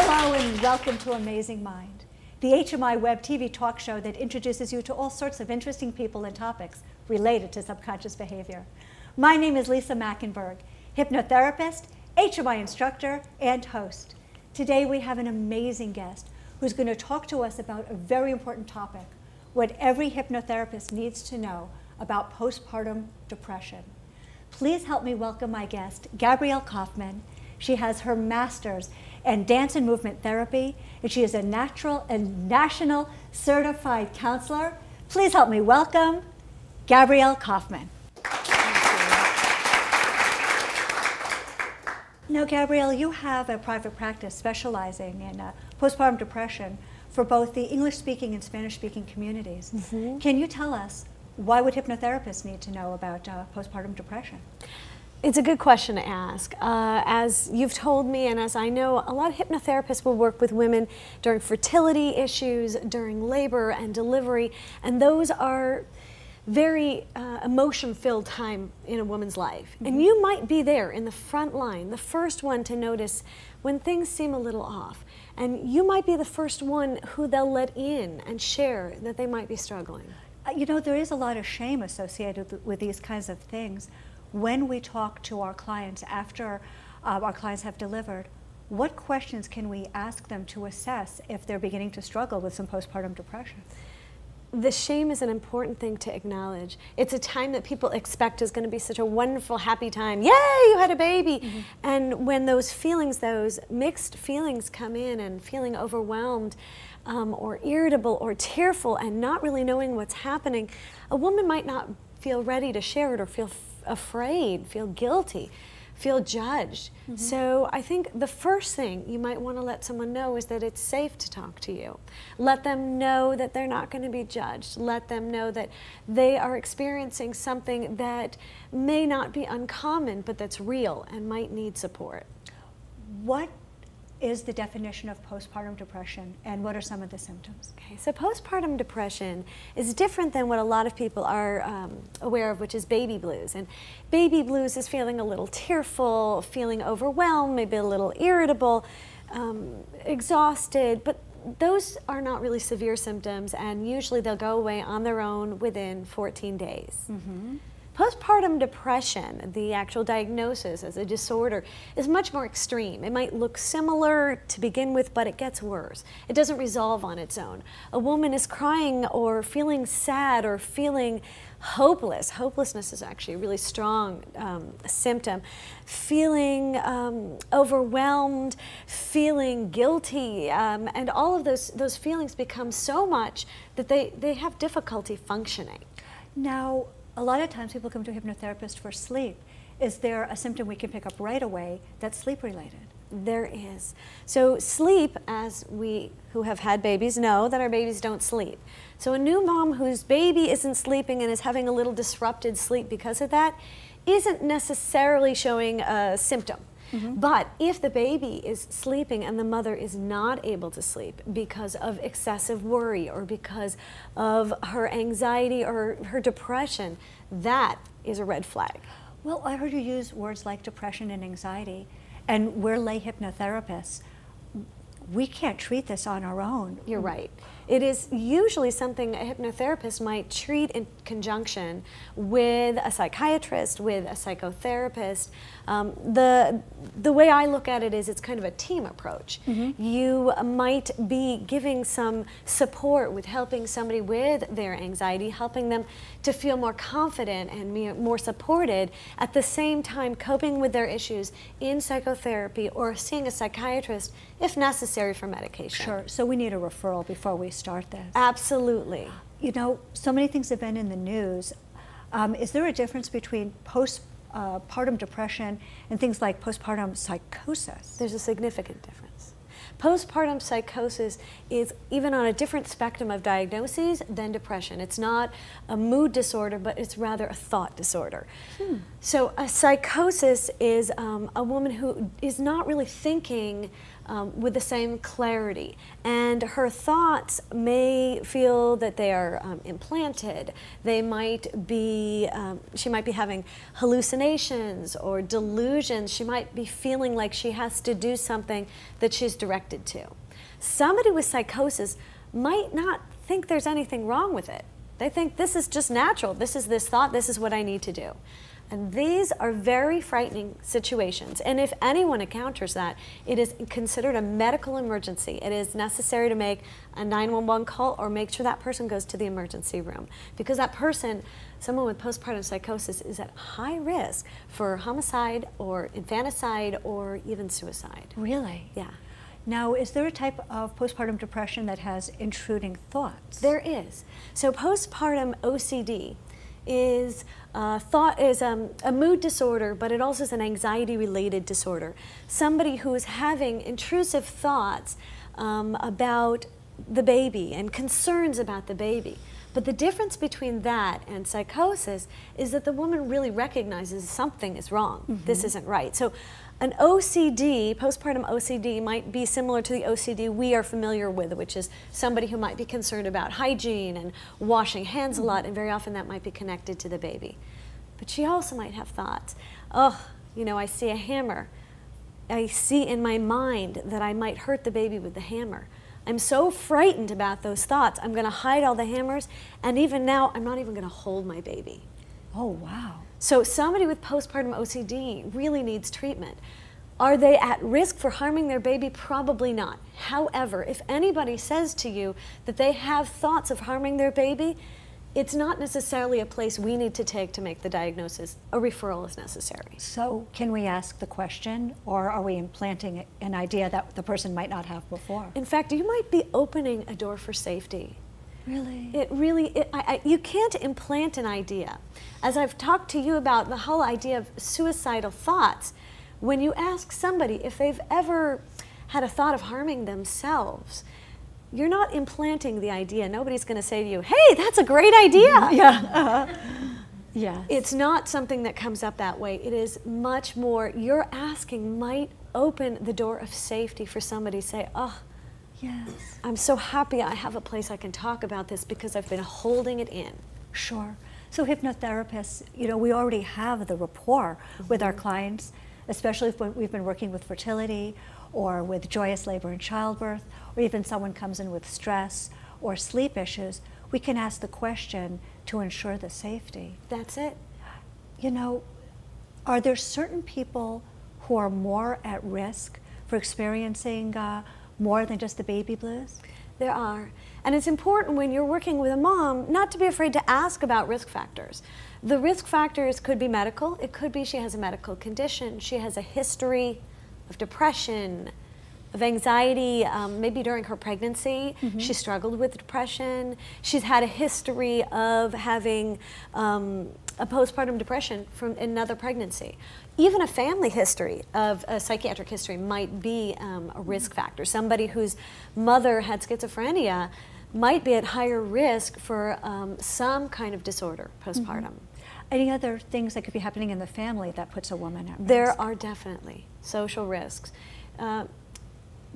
Hello and welcome to Amazing Mind, the HMI Web TV talk show that introduces you to all sorts of interesting people and topics related to subconscious behavior. My name is Lisa Machenberg, hypnotherapist, HMI instructor, and host. Today we have an amazing guest who's going to talk to us about a very important topic, what every hypnotherapist needs to know about postpartum depression. Please help me welcome my guest, Gabrielle Kaufman. She has her master's in dance and movement therapy, and she is a natural and national certified counselor. Please help me welcome Gabrielle Kaufman. Now, Gabrielle, you have a private practice specializing in postpartum depression for both the English-speaking and Spanish-speaking communities. Mm-hmm. Can you tell us, why would hypnotherapists need to know about postpartum depression? It's a good question to ask. As you've told me, and as I know, a lot of hypnotherapists will work with women during fertility issues, during labor and delivery, and those are very emotion-filled time in a woman's life. Mm-hmm. And you might be there in the front line, the first one to notice when things seem a little off. And you might be the first one who they'll let in and share that they might be struggling. You know, there is a lot of shame associated with these kinds of things. When we talk to our clients after our clients have delivered, what questions can we ask them to assess if they're beginning to struggle with some postpartum depression? The shame is an important thing to acknowledge. It's a time that people expect is going to be such a wonderful, happy time. Yay, you had a baby! Mm-hmm. And when those feelings, those mixed feelings come in and feeling overwhelmed or irritable or tearful and not really knowing what's happening, a woman might not feel ready to share it or feel afraid, feel guilty, feel judged. Mm-hmm. So I think the first thing you might want to let someone know is that it's safe to talk to you. Let them know that they're not going to be judged. Let them know that they are experiencing something that may not be uncommon, but that's real and might need support. What is the definition of postpartum depression, and what are some of the symptoms? Okay, so postpartum depression is different than what a lot of people are aware of, which is baby blues. And baby blues is feeling a little tearful, feeling overwhelmed, maybe a little irritable, exhausted, but those are not really severe symptoms, and usually they'll go away on their own within 14 days. Mm-hmm. Postpartum depression, the actual diagnosis as a disorder, is much more extreme. It might look similar to begin with, but it gets worse. It doesn't resolve on its own. A woman is crying or feeling sad or feeling hopeless. Hopelessness is actually a really strong symptom. Feeling overwhelmed, feeling guilty, and all of those feelings become so much that they have difficulty functioning. Now, a lot of times people come to a hypnotherapist for sleep. Is there a symptom we can pick up right away that's sleep-related? There is. So sleep, as we who have had babies know, that our babies don't sleep. So a new mom whose baby isn't sleeping and is having a little disrupted sleep because of that isn't necessarily showing a symptom. Mm-hmm. But if the baby is sleeping and the mother is not able to sleep because of excessive worry or because of her anxiety or her depression, that is a red flag. Well, I heard you use words like depression and anxiety, and we're lay hypnotherapists. We can't treat this on our own. You're right. It is usually something a hypnotherapist might treat in conjunction with a psychiatrist, with a psychotherapist. The way I look at it is it's kind of a team approach. Mm-hmm. You might be giving some support with helping somebody with their anxiety, helping them to feel more confident and more supported, at the same time coping with their issues in psychotherapy or seeing a psychiatrist if necessary for medication. Sure, so we need a referral before we start this. Absolutely. You know, so many things have been in the news. Is there a difference between postpartum depression and things like postpartum psychosis? There's a significant difference. Postpartum psychosis is even on a different spectrum of diagnoses than depression. It's not a mood disorder, but it's rather a thought disorder. So a psychosis is a woman who is not really thinking with the same clarity. And her thoughts may feel that they are implanted. They might be, she might be having hallucinations or delusions. She might be feeling like she has to do something that she's directed to. Somebody with psychosis might not think there's anything wrong with it. They think this is just natural. This is this thought. This is what I need to do. And these are very frightening situations. And if anyone encounters that, it is considered a medical emergency. It is necessary to make a 911 call or make sure that person goes to the emergency room. Because that person, someone with postpartum psychosis, is at high risk for homicide or infanticide or even suicide. Really? Yeah. Now, is there a type of postpartum depression that has intruding thoughts? There is. So postpartum OCD is a mood disorder, but it also is an anxiety-related disorder. Somebody who is having intrusive thoughts about the baby and concerns about the baby. But the difference between that and psychosis is that the woman really recognizes something is wrong. Mm-hmm. This isn't right. So an OCD, postpartum OCD, might be similar to the OCD we are familiar with, which is somebody who might be concerned about hygiene and washing hands a lot, and very often that might be connected to the baby. But she also might have thoughts, oh, you know, I see a hammer. I see in my mind that I might hurt the baby with the hammer. I'm so frightened about those thoughts, I'm going to hide all the hammers, and even now, I'm not even going to hold my baby. Oh, wow. So somebody with postpartum OCD really needs treatment. Are they at risk for harming their baby? Probably not. However, if anybody says to you that they have thoughts of harming their baby, it's not necessarily a place we need to take to make the diagnosis. A referral is necessary. So can we ask the question, or are we implanting an idea that the person might not have before? In fact, you might be opening a door for safety. Really? You can't implant an idea. As I've talked to you about the whole idea of suicidal thoughts, when you ask somebody if they've ever had a thought of harming themselves, you're not implanting the idea. Nobody's going to say to you, hey, that's a great idea. Yeah. Yes. It's not something that comes up that way. It is much more, your asking might open the door of safety for somebody to say, oh, yes. I'm so happy I have a place I can talk about this because I've been holding it in. Sure. So hypnotherapists, you know, we already have the rapport with our clients, especially if we've been working with fertility or with joyous labor and childbirth, or even someone comes in with stress or sleep issues. We can ask the question to ensure the safety. That's it. You know, are there certain people who are more at risk for experiencing more than just the baby blues? There are. And it's important when you're working with a mom not to be afraid to ask about risk factors. The risk factors could be medical. It could be she has a medical condition. She has a history of depression, of anxiety, maybe during her pregnancy. Mm-hmm. She struggled with depression. She's had a history of having a postpartum depression from another pregnancy. Even a family history of a psychiatric history might be a risk factor. Somebody whose mother had schizophrenia might be at higher risk for some kind of disorder postpartum. Mm-hmm. Any other things that could be happening in the family that puts a woman at risk? There are definitely social risks.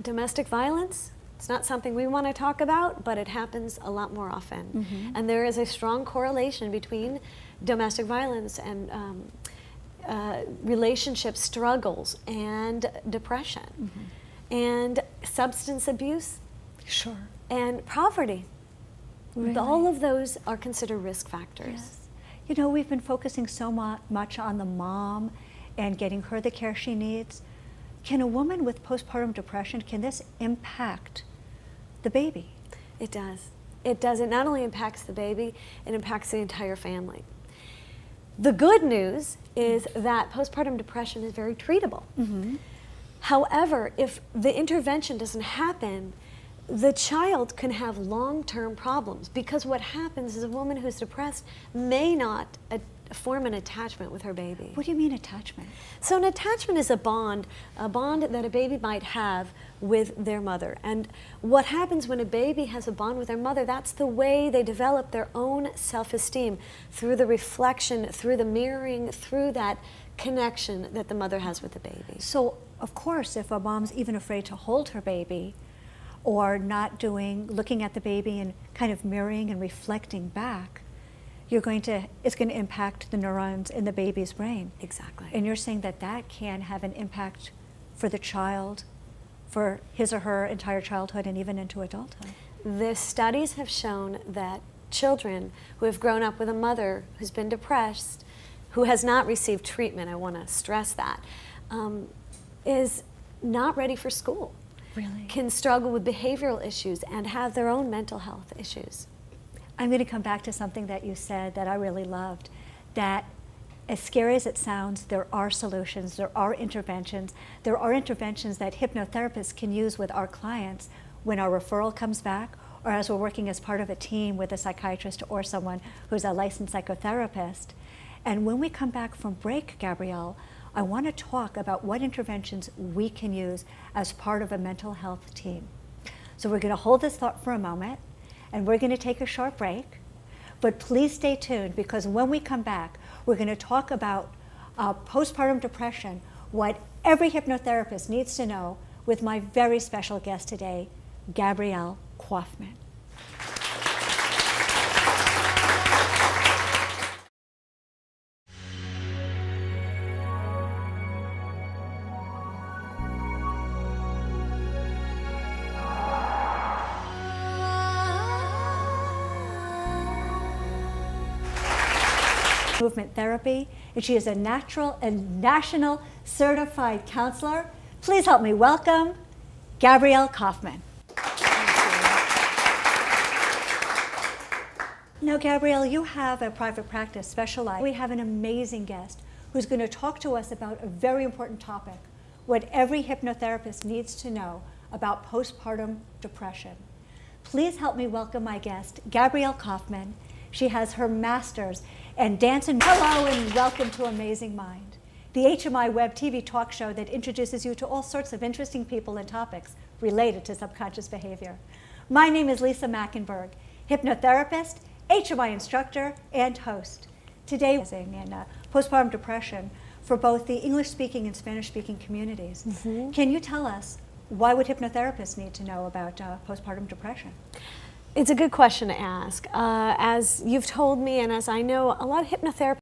Domestic violence, it's not something we want to talk about, but it happens a lot more often. Mm-hmm. And there is a strong correlation between domestic violence and relationship struggles and depression. Mm-hmm. And substance abuse. Sure. And poverty. Really? All of those are considered risk factors. Yes. You know, we've been focusing so much on the mom and getting her the care she needs. Can a woman with postpartum depression, can this impact the baby? It does. It does. It not only impacts the baby, it impacts the entire family. The good news is that postpartum depression is very treatable. Mm-hmm. However, if the intervention doesn't happen, the child can have long-term problems, because what happens is a woman who's depressed may not form an attachment with her baby. What do you mean attachment? So an attachment is a bond that a baby might have with their mother. And what happens when a baby has a bond with their mother, that's the way they develop their own self-esteem, through the reflection, through the mirroring, through that connection that the mother has with the baby. So of course, if a mom's even afraid to hold her baby, or not looking at the baby and kind of mirroring and reflecting back, it's going to impact the neurons in the baby's brain. Exactly. And you're saying that can have an impact for the child, for his or her entire childhood and even into adulthood. The studies have shown that children who have grown up with a mother who's been depressed, who has not received treatment, I want to stress that, is not ready for school. Really? Can struggle with behavioral issues and have their own mental health issues. I'm going to come back to something that you said that I really loved, that as scary as it sounds, there are solutions, there are interventions that hypnotherapists can use with our clients when our referral comes back, or as we're working as part of a team with a psychiatrist or someone who's a licensed psychotherapist. And when we come back from break, Gabrielle, I want to talk about what interventions we can use as part of a mental health team. So we're going to hold this thought for a moment, and we're going to take a short break. But please stay tuned, because when we come back, we're going to talk about postpartum depression, what every hypnotherapist needs to know, with my very special guest today, Gabrielle Kaufman. Movement therapy, and she is a natural and national certified counselor. Please help me welcome Gabrielle Kaufman. Now, Gabrielle, you have a private practice specialized. We have an amazing guest who's going to talk to us about a very important topic, what every hypnotherapist needs to know about postpartum depression. Please help me welcome my guest, Gabrielle Kaufman. She has her master's in dance and hello and welcome to Amazing Mind, the HMI web TV talk show that introduces you to all sorts of interesting people and topics related to subconscious behavior. My name is Lisa Machenberg, hypnotherapist, HMI instructor, and host. Today, in postpartum depression for both the English-speaking and Spanish-speaking communities. Mm-hmm. Can you tell us, why would hypnotherapists need to know about postpartum depression? It's a good question to ask. As you've told me, and as I know, a lot of hypnotherapists